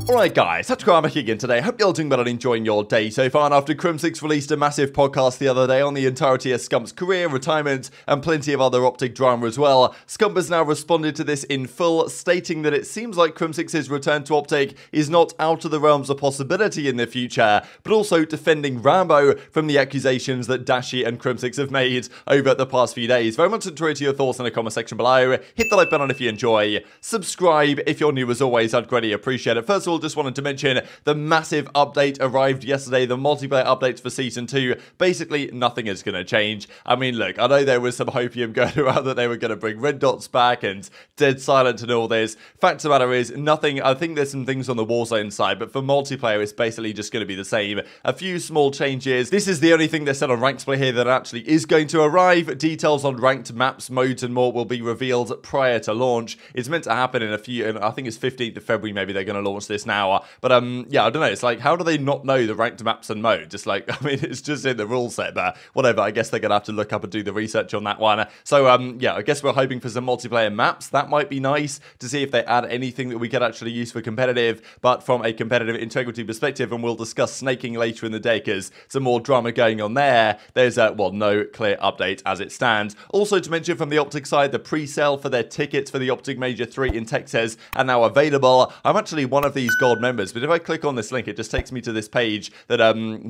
Alright guys, TacticalRab back again today. Hope you're all doing well and enjoying your day so far. And after Crimsix released a massive podcast the other day on the entirety of Scump's career, retirement, and plenty of other OpTic drama as well, Scump has now responded to this in full, stating that it seems like Crimsix's return to OpTic is not out of the realms of possibility in the future, but also defending Rambo from the accusations that Dashy and Crimsix have made over the past few days. Very much enjoyed your thoughts in the comment section below. Hit the like button if you enjoy. Subscribe if you're new as always, I'd greatly appreciate it. First of all, just wanted to mention the massive update arrived yesterday, the multiplayer updates for Season 2. Basically, nothing is going to change. I mean, look, I know there was some hopium going around that they were going to bring red dots back and dead silent and all this. Fact of the matter is, nothing. I think there's some things on the Warzone side, but for multiplayer, it's basically just going to be the same. A few small changes. This is the only thing they said on Ranked Play here that actually is going to arrive. Details on ranked maps, modes, and more will be revealed prior to launch. It's meant to happen in a few, I think it's 15th of February, maybe they're going to launch this now. But yeah, I don't know. It's like, how do they not know the ranked maps and modes? It's like, I mean, it's just in the rule set, but whatever. I guess they're going to have to look up and do the research on that one. So yeah, I guess we're hoping for some multiplayer maps. That might be nice to see if they add anything that we could actually use for competitive, but from a competitive integrity perspective, and we'll discuss snaking later in the day because some more drama going on there. There's well, no clear update as it stands. Also to mention from the OpTic side, the pre-sale for their tickets for the OpTic Major 3 in Texas are now available. I'm actually one of these gold members, but if I click on this link, it just takes me to this page that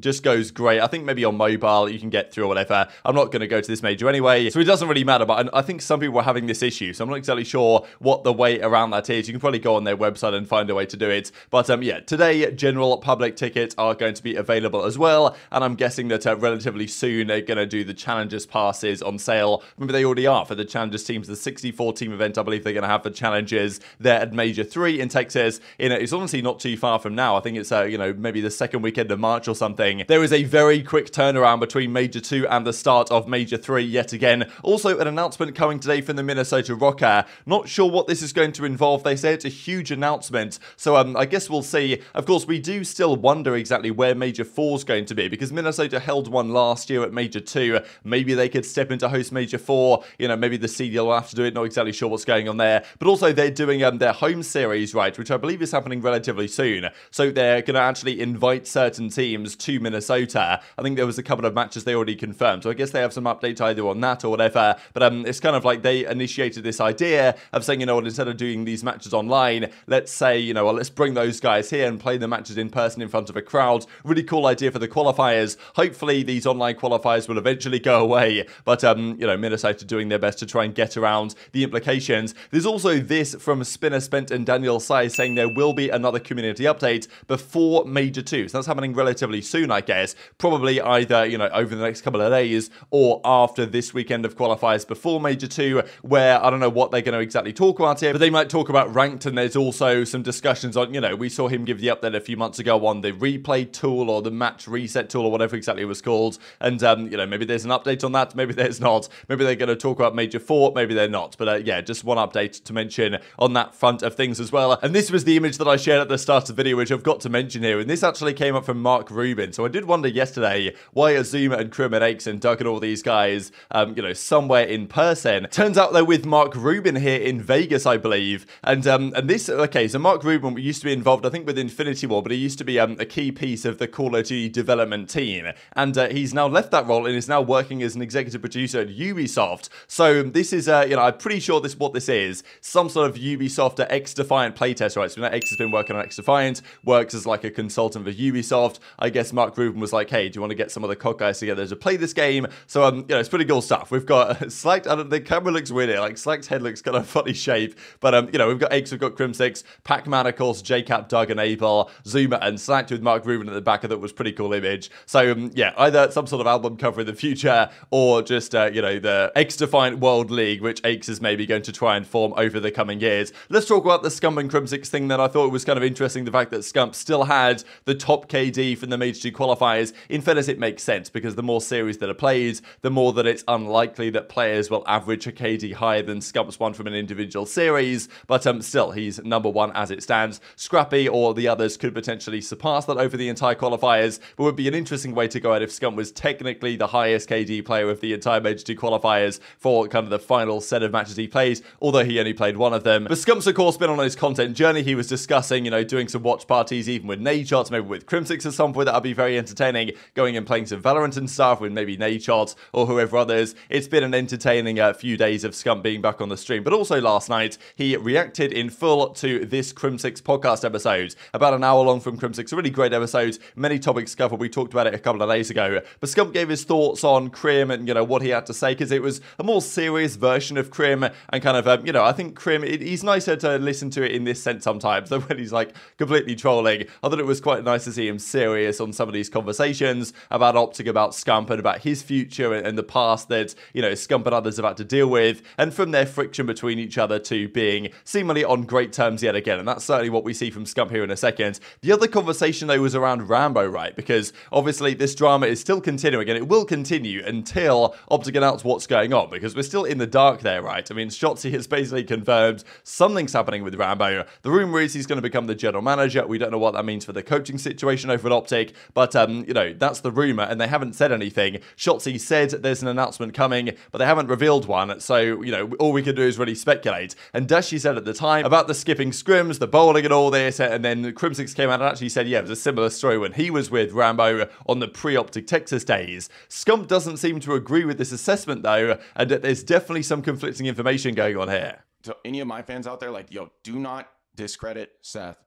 just goes great. I think maybe on mobile you can get through or whatever. I'm not going to go to this major anyway, so it doesn't really matter, but I think some people are having this issue, so I'm not exactly sure what the way around that is. You can probably go on their website and find a way to do it, but yeah, today general public tickets are going to be available as well, and I'm guessing that relatively soon they're going to do the Challengers passes on sale. Remember, they already are for the Challengers teams, the 64 team event. I believe they're going to have the Challengers there at Major 3 in Texas. It's honestly not too far from now. I think it's you know, maybe the second weekend of March or something. There is a very quick turnaround between Major 2 and the start of Major 3 yet again. Also, an announcement coming today from the Minnesota Rokkr. Not sure what this is going to involve. They say it's a huge announcement, so I guess we'll see. Of course, we do still wonder exactly where Major 4 is going to be, because Minnesota held one last year at Major 2. Maybe they could step into host Major 4. You know, maybe the CDL will have to do it. Not exactly sure what's going on there. But also, they're doing their home series, right, which I believe is happening relatively soon. So they're going to actually invite certain teams to Minnesota. I think there was a couple of matches they already confirmed, so I guess they have some updates either on that or whatever. But it's kind of like they initiated this idea of saying, you know what, instead of doing these matches online, let's say, you know, well, let's bring those guys here and play the matches in person in front of a crowd. Really cool idea for the qualifiers. Hopefully these online qualifiers will eventually go away, but you know, Minnesota doing their best to try and get around the implications. There's also this from Spinner Spent and Daniel Size saying there will be another community update before Major 2. So that's happening relatively soon, I guess. Probably either, you know, over the next couple of days or after this weekend of qualifiers before Major 2, where I don't know what they're going to exactly talk about here, but they might talk about ranked, and there's also some discussions on, you know, we saw him give the update a few months ago on the replay tool or the match reset tool or whatever exactly it was called, and you know, maybe there's an update on that, maybe there's not, maybe they're going to talk about Major 4, maybe they're not, but yeah, just one update to mention on that front of things as well. And this was the image that I shared at the start of the video, which I've got to mention here, and this actually came up from Mark Rubin. So I did wonder yesterday, why are Zuma and Crim and Aches and Doug and all these guys, you know, somewhere in person? Turns out they're with Mark Rubin here in Vegas, I believe. And this, okay, so Mark Rubin used to be involved, I think, with Infinity War, but he used to be a key piece of the Call of Duty development team. And he's now left that role and is now working as an executive producer at Ubisoft. So this is, you know, I'm pretty sure this is what this is. Some sort of Ubisoft XDefiant playtest, right? So X has been working on XDefiant, works as like a consultant for Ubisoft. I guess Mark Rubin was like, hey, do you want to get some of the COD guys together to play this game? So, you know, it's pretty cool stuff. We've got Slacked, the camera looks weird here, like Slacked's head looks kind of funny shape, but, you know, we've got Aches, we've got Crimsix, Pac-Man, of course, JCap, Doug, and Abel, Zuma, and Slacked with Mark Rubin at the back of that was pretty cool image. So, yeah, either some sort of album cover in the future, or just, you know, the XDefiant World League, which Aches is maybe going to try and form over the coming years. Let's talk about the Scump and Crimsix thing that I thought was kind kind of interesting, the fact that Scump still had the top KD from the Major 2 qualifiers. In fairness, it makes sense, because the more series that are played, the more that it's unlikely that players will average a KD higher than Scump's one from an individual series, but still, he's number one as it stands. Scrappy or the others could potentially surpass that over the entire qualifiers, but would be an interesting way to go out if Scump was technically the highest KD player of the entire Major 2 qualifiers for kind of the final set of matches he plays, although he only played one of them. But Scump's, of course, been on his content journey. He was discussing, you know, doing some watch parties, even with Nadeshot, maybe with Crimsix at some point. That would be very entertaining, going and playing some Valorant and stuff with maybe Nadeshot or whoever others. It's been an entertaining few days of Scump being back on the stream, but also last night, he reacted in full to this Crimsix podcast episode, about an hour long from Crimsix, a really great episode, many topics covered. We talked about it a couple of days ago, but Scump gave his thoughts on Crim and, you know, what he had to say, because it was a more serious version of Crim, and kind of, you know, I think Crim, he's nicer to listen to it in this sense sometimes, than when he's like completely trolling. I thought it was quite nice to see him serious on some of these conversations about OpTic, about Scump, and about his future and the past that, you know, Scump and others have had to deal with, and from their friction between each other to being seemingly on great terms yet again. And that's certainly what we see from Scump here in a second. The other conversation, though, was around Rambo, right? Because obviously this drama is still continuing, and it will continue until OpTic announce what's going on, because we're still in the dark there, right? I mean, Shotzzy has basically confirmed something's happening with Rambo. The rumor is he's going to become the general manager. We don't know what that means for the coaching situation over at OpTic, but, you know, that's the rumor, and they haven't said anything. Shotzzy said there's an announcement coming, but they haven't revealed one, so, you know, all we can do is really speculate. And Dashy said at the time about the skipping scrims, the bowling and all this, and then Crimsix came out and actually said, yeah, it was a similar story when he was with Rambo on the pre-OpTic Texas days. Scump doesn't seem to agree with this assessment, though, and there's definitely some conflicting information going on here. So any of my fans out there, like, yo, do not discredit Seth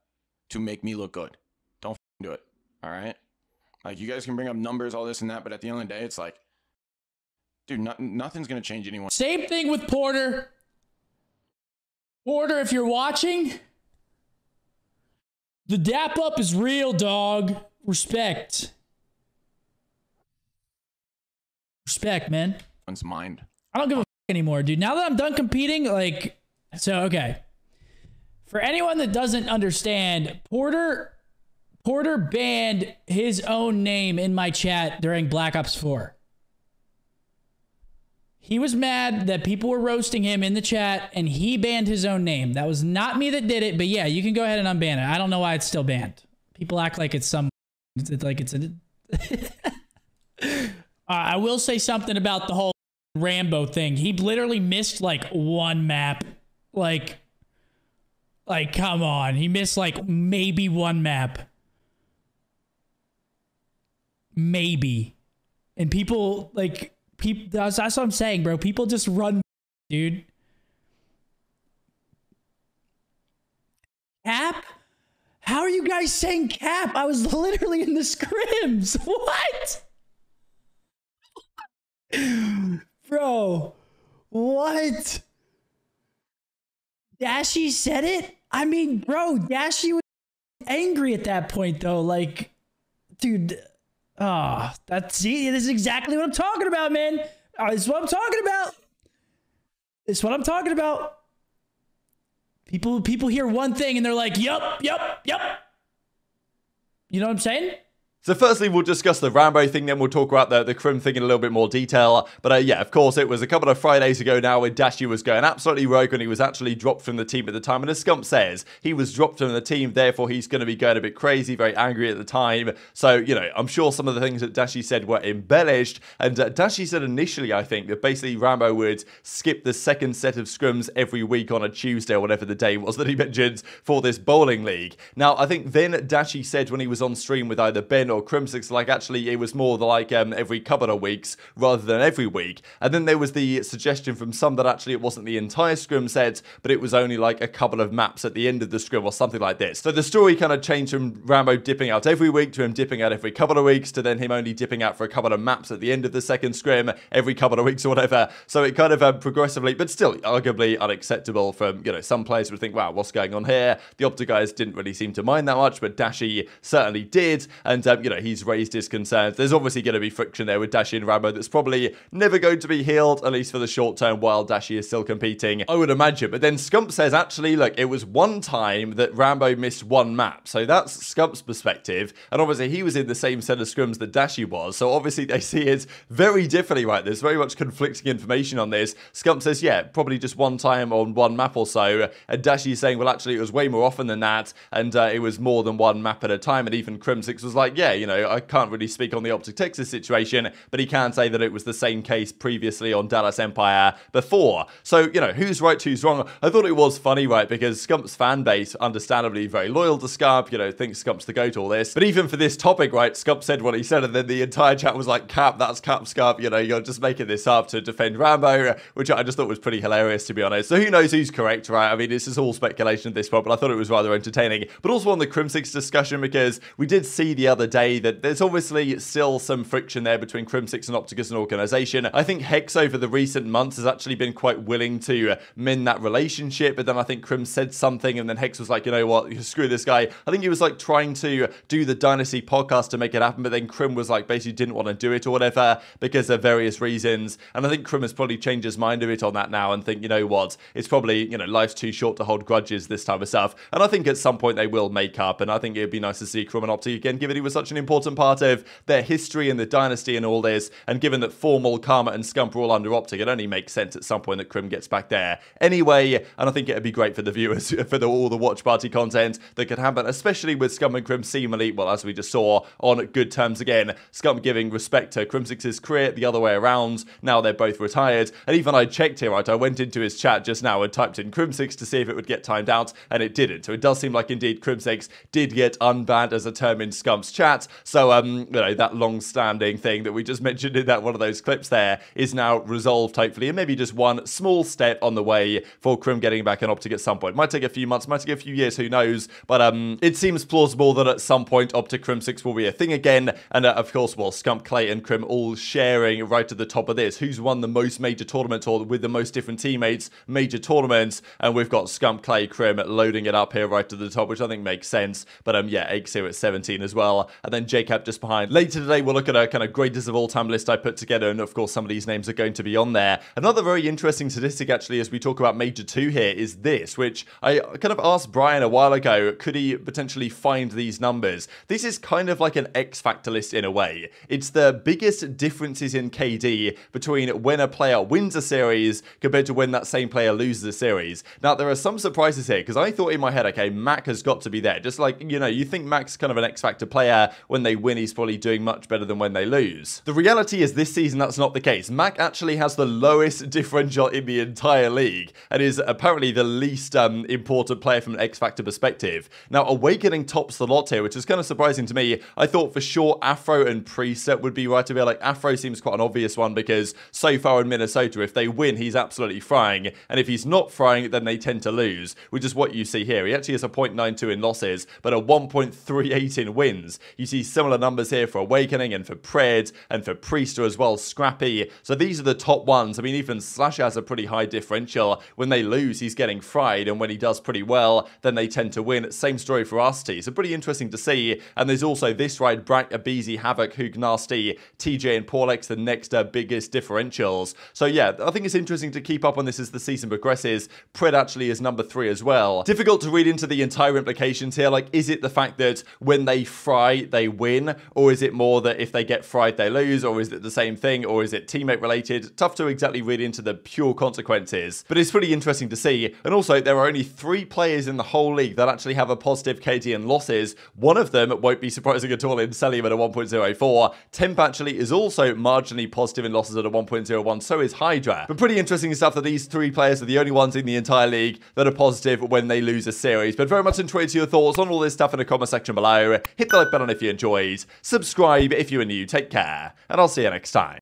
to make me look good. Don't do it, all right? Like, you guys can bring up numbers, all this and that, but at the end of the day, it's like, dude, nothing's going to change anyone. Same thing with Porter. Porter, if you're watching, the dap up is real, dog. Respect. Respect, man. One's mind. I don't give a anymore, dude. Now that I'm done competing, like, so, okay. For anyone that doesn't understand, Porter banned his own name in my chat during Black Ops 4. He was mad that people were roasting him in the chat, and he banned his own name. That was not me that did it, but yeah, you can go ahead and unban it. I don't know why it's still banned. People act like it's some... It's like it's a... I will say something about the whole Rambo thing. He literally missed, like, one map. Like, come on. He missed, like, maybe one map. Maybe. And people, like... That's what I'm saying, bro. People just run, dude. Cap? How are you guys saying cap? I was literally in the scrims. What? Bro, what? Dashy said it? I mean, bro, Dashy was angry at that point, though. Like, dude... Ah, see, this is exactly what I'm talking about, man. This is what I'm talking about. This is what I'm talking about. People hear one thing and they're like, yup. You know what I'm saying? So firstly, we'll discuss the Rambo thing, then we'll talk about the Crim thing in a little bit more detail. But yeah, of course, it was a couple of Fridays ago now when Dashy was going absolutely rogue when he was actually dropped from the team at the time. And as Scump says, he was dropped from the team, therefore he's going to be going a bit crazy, very angry at the time. So, you know, I'm sure some of the things that Dashy said were embellished. And Dashy said initially, I think, that basically Rambo would skip the second set of scrims every week on a Tuesday or whatever the day was that he mentioned for this bowling league. Now, I think then Dashy said when he was on stream with either Ben or Crimsix, like actually it was more like every couple of weeks rather than every week. And then there was the suggestion from some that actually it wasn't the entire scrim set, but it was only like a couple of maps at the end of the scrim or something like this. So the story kind of changed from Rambo dipping out every week to him dipping out every couple of weeks to then him only dipping out for a couple of maps at the end of the second scrim every couple of weeks or whatever. So it kind of progressively, but still arguably unacceptable from, you know, some players would think, wow, what's going on here? The OpTic guys didn't really seem to mind that much, but Dashy certainly did. And you know, he's raised his concerns. There's obviously going to be friction there with Dashy and Rambo that's probably never going to be healed, at least for the short term, while Dashy is still competing, I would imagine. But then Scump says, actually, look, it was one time that Rambo missed one map. So that's Scump's perspective. And obviously he was in the same set of scrims that Dashy was. So obviously they see it very differently, right? There's very much conflicting information on this. Scump says, yeah, probably just one time on one map or so. And Dashy's saying, well, actually it was way more often than that. And it was more than one map at a time. And even Crimsix was like, yeah, you know, I can't really speak on the OpTic Texas situation, but he can say that it was the same case previously on Dallas Empire before. So, you know, who's right, who's wrong? I thought it was funny, right? Because Scump's fan base, understandably very loyal to Scump, you know, thinks Scump's the GOAT, all this. But even for this topic, right, Scump said what he said, and then the entire chat was like, Cap, that's Cap Scump, you know, you're just making this up to defend Rambo, which I just thought was pretty hilarious, to be honest. So who knows who's correct, right? I mean, this is all speculation at this point, but I thought it was rather entertaining. But also on the Crimsix discussion, because we did see the other day that there's obviously still some friction there between Crimsix and OpTic as an organization. I think Hex over the recent months has actually been quite willing to mend that relationship, but then I think Crim said something and then Hex was like, you know what, screw this guy. I think he was like trying to do the Dynasty podcast to make it happen, but then Crim was like basically didn't want to do it or whatever because of various reasons. And I think Crim has probably changed his mind a bit on that now and think, you know what, it's probably, you know, life's too short to hold grudges, this type of stuff. And I think at some point they will make up, and I think it'd be nice to see Crim and OpTic again, given he was such an important part of their history and the Dynasty and all this, and given that Formal, Karma and Scump are all under OpTic, it only makes sense at some point that Crim gets back there anyway. And I think it'd be great for the viewers, for all the watch party content that could happen, especially with Scump and Crim seemingly, well, as we just saw, on good terms again. Scump giving respect to Crimsix's career the other way around. Now they're both retired. And even I checked here, right? I went into his chat just now and typed in Crimsix to see if it would get timed out, and it didn't. So it does seem like indeed Crimsix did get unbanned as a term in Scump's chat. So, you know, that long-standing thing that we just mentioned in that one of those clips there is now resolved, hopefully, and maybe just one small step on the way for Crim getting back on OpTic at some point. Might take a few months, might take a few years, who knows? But it seems plausible that at some point OpTic Crimsix will be a thing again. And of course, well, Scump, Clay, and Crim all sharing right at the top of this. Who's won the most major tournaments, or with the most different teammates, major tournaments? And we've got Scump, Clay, Crim loading it up here right to the top, which I think makes sense. But yeah, XDefiant at 17 as well. And then JCap just behind. Later today, we'll look at a kind of greatest of all time list I put together. And of course, some of these names are going to be on there. Another very interesting statistic, actually, as we talk about Major 2 here, is this, which I kind of asked Brian a while ago, could he potentially find these numbers? This is kind of like an X Factor list in a way. It's the biggest differences in KD between when a player wins a series compared to when that same player loses a series. Now, there are some surprises here, because I thought in my head, okay, Mack has got to be there. Just like, you know, you think Mack's kind of an X Factor player. When they win, he's probably doing much better than when they lose. The reality is this season, that's not the case. Mack actually has the lowest differential in the entire league and is apparently the least important player from an X Factor perspective. Now, Awakening tops the lot here, which is kind of surprising to me. I thought for sure Afro and Preset would be right to be like, Afro seems quite an obvious one because so far in Minnesota, if they win, he's absolutely frying. And if he's not frying, then they tend to lose, which is what you see here. He actually has a 0.92 in losses, but a 1.38 in wins. You see similar numbers here for Awakening and for Pred and for Priester as well, Scrappy. So these are the top ones. I mean, even Slash has a pretty high differential. When they lose, he's getting fried, and when he does pretty well, then they tend to win. Same story for Arcitys. So pretty interesting to see. And there's also this, right, Brack, aBeZy, Havoc, Huke, Nasty, TJ, and Paulex, the next biggest differentials. So yeah, I think it's interesting to keep up on this as the season progresses. Pred actually is number 3 as well. Difficult to read into the entire implications here. Like, is it the fact that when they fry, they win? Or is it more that if they get fried, they lose? Or is it the same thing? Or is it teammate related? Tough to exactly read into the pure consequences. But it's pretty interesting to see. And also, there are only 3 players in the whole league that actually have a positive KD and losses. One of them won't be surprising at all in Cellium at a 1.04. Temp actually is also marginally positive in losses at a 1.01. So is Hydra. But pretty interesting stuff that these 3 players are the only ones in the entire league that are positive when they lose a series. But very much enjoyed your thoughts on all this stuff in the comment section below. Hit the like button if you enjoyed. Subscribe if you are new. Take care. And I'll see you next time.